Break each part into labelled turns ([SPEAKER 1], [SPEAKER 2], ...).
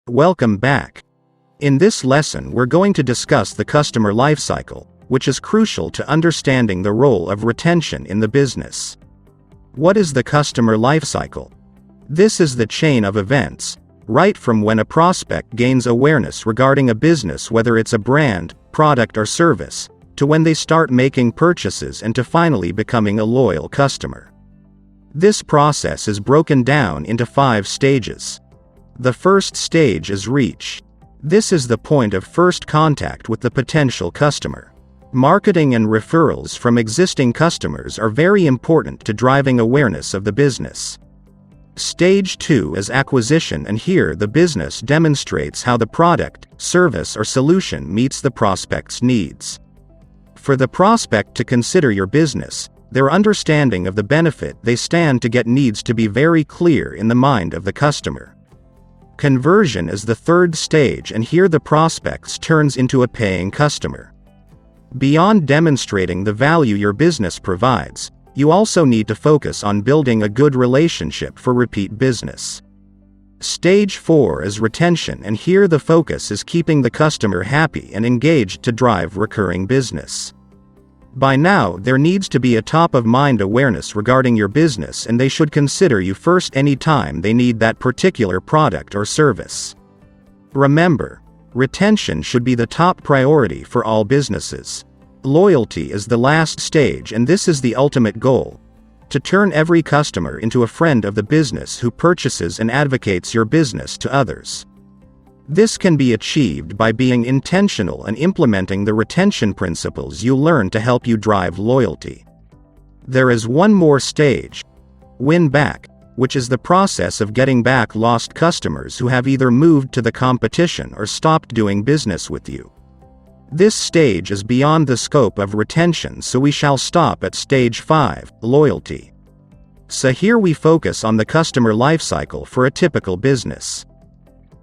[SPEAKER 1] Welcome back. In this lesson, we're going to discuss the customer lifecycle, which is crucial to understanding the role of retention in the business. What is the customer lifecycle? This is the chain of events, right from when a prospect gains awareness regarding a business, whether it's a brand, product, or service, to when they start making purchases and to finally becoming a loyal customer. This process is broken down into 5 stages. The first stage is reach. This is the point of first contact with the potential customer. Marketing and referrals from existing customers are very important to driving awareness of the business. Stage 2 is acquisition, and here the business demonstrates how the product, service, or solution meets the prospect's needs. For the prospect to consider your business, their understanding of the benefit they stand to get needs to be very clear in the mind of the customer. Conversion is the third stage, and here the prospect turns into a paying customer. Beyond demonstrating the value your business provides, you also need to focus on building a good relationship for repeat business. Stage 4 is retention, and here the focus is keeping the customer happy and engaged to drive recurring business. By now, there needs to be a top-of-mind awareness regarding your business, and they should consider you first anytime they need that particular product or service. Remember, retention should be the top priority for all businesses. Loyalty is the last stage, and this is the ultimate goal: to turn every customer into a friend of the business who purchases and advocates your business to others. This can be achieved by being intentional and implementing the retention principles you learn to help you drive loyalty. There is one more stage: win back, which is the process of getting back lost customers who have either moved to the competition or stopped doing business with you. This stage is beyond the scope of retention, so we shall stop at stage 5, loyalty. So here we focus on the customer lifecycle for a typical business.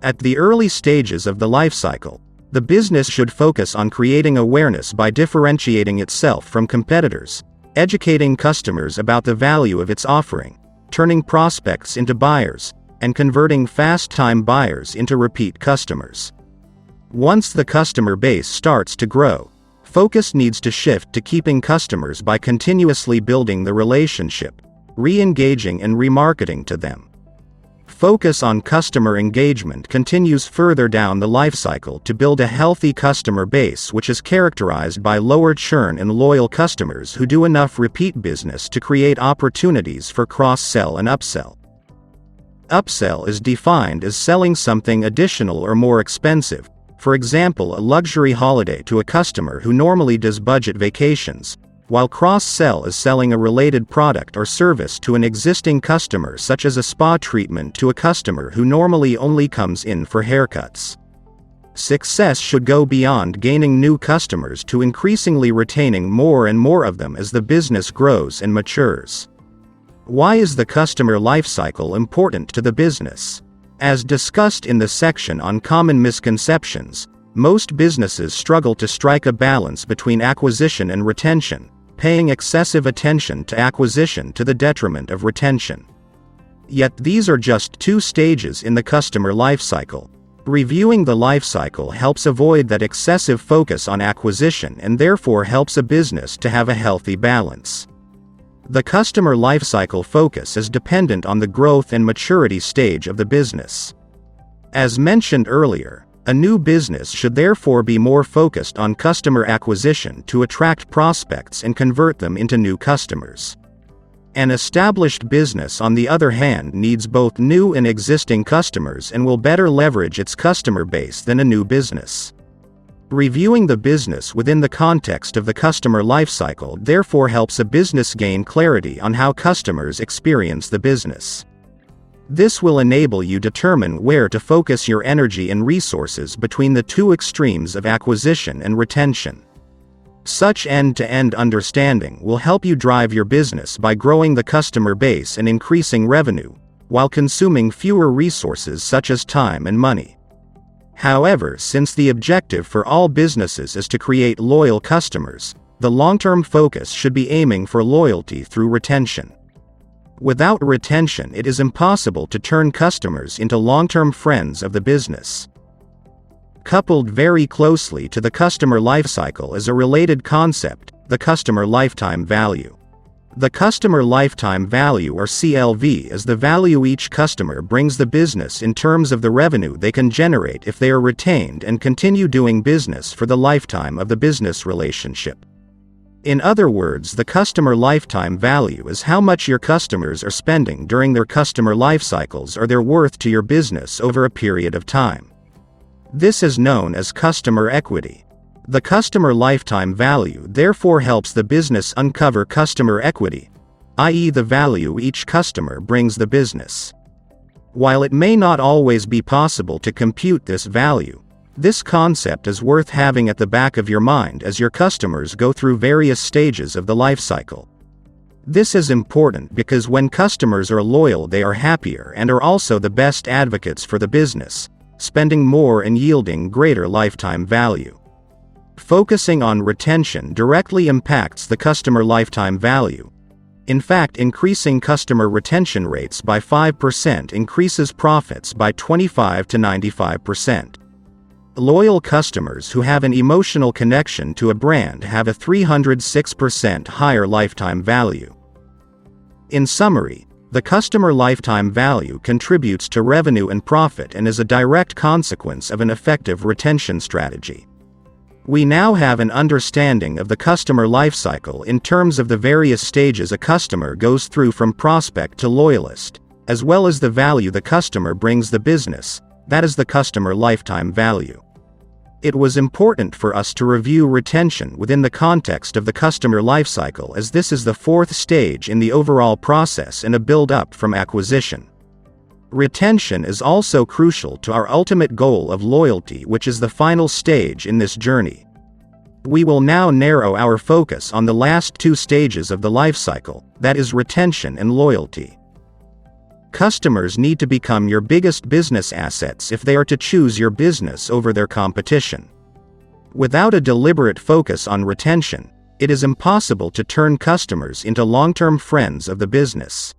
[SPEAKER 1] At the early stages of the lifecycle, the business should focus on creating awareness by differentiating itself from competitors, educating customers about the value of its offering, turning prospects into buyers, and converting fast-time buyers into repeat customers. Once the customer base starts to grow, focus needs to shift to keeping customers by continuously building the relationship, re-engaging and remarketing to them. Focus on customer engagement continues further down the lifecycle to build a healthy customer base, which is characterized by lower churn and loyal customers who do enough repeat business to create opportunities for cross-sell and upsell. Upsell is defined as selling something additional or more expensive, for example, a luxury holiday, to a customer who normally does budget vacations, while cross-sell is selling a related product or service to an existing customer, such as a spa treatment, to a customer who normally only comes in for haircuts. Success should go beyond gaining new customers to increasingly retaining more and more of them as the business grows and matures. Why is the customer lifecycle important to the business? As discussed in the section on common misconceptions, most businesses struggle to strike a balance between acquisition and retention, paying excessive attention to acquisition to the detriment of retention. Yet these are just 2 stages in the customer lifecycle. Reviewing the lifecycle helps avoid that excessive focus on acquisition and therefore helps a business to have a healthy balance. The customer lifecycle focus is dependent on the growth and maturity stage of the business. As mentioned earlier, a new business should therefore be more focused on customer acquisition to attract prospects and convert them into new customers. An established business, on the other hand, needs both new and existing customers and will better leverage its customer base than a new business. Reviewing the business within the context of the customer lifecycle therefore helps a business gain clarity on how customers experience the business. This will enable you to determine where to focus your energy and resources between the 2 extremes of acquisition and retention. Such end-to-end understanding will help you drive your business by growing the customer base and increasing revenue, while consuming fewer resources such as time and money. However, since the objective for all businesses is to create loyal customers, the long-term focus should be aiming for loyalty through retention. Without retention, it is impossible to turn customers into long-term friends of the business. Coupled very closely to the customer lifecycle is a related concept, the customer lifetime value. The customer lifetime value, or CLV, is the value each customer brings the business in terms of the revenue they can generate if they are retained and continue doing business for the lifetime of the business relationship. In other words, the customer lifetime value is how much your customers are spending during their customer life cycles or their worth to your business over a period of time. This is known as customer equity. The customer lifetime value therefore helps the business uncover customer equity, i.e., the value each customer brings the business. While it may not always be possible to compute this value, this concept is worth having at the back of your mind as your customers go through various stages of the life cycle. This is important because when customers are loyal, they are happier and are also the best advocates for the business, spending more and yielding greater lifetime value. Focusing on retention directly impacts the customer lifetime value. In fact, increasing customer retention rates by 5% increases profits by 25 to 95%. Loyal customers who have an emotional connection to a brand have a 306% higher lifetime value. In summary, the customer lifetime value contributes to revenue and profit and is a direct consequence of an effective retention strategy. We now have an understanding of the customer lifecycle in terms of the various stages a customer goes through from prospect to loyalist, as well as the value the customer brings the business, that is the customer lifetime value. It was important for us to review retention within the context of the customer lifecycle, as this is the fourth stage in the overall process in a build-up from acquisition. Retention is also crucial to our ultimate goal of loyalty, which is the final stage in this journey. We will now narrow our focus on the last two stages of the lifecycle, that is retention and loyalty. Customers need to become your biggest business assets if they are to choose your business over their competition. Without a deliberate focus on retention, it is impossible to turn customers into long-term friends of the business.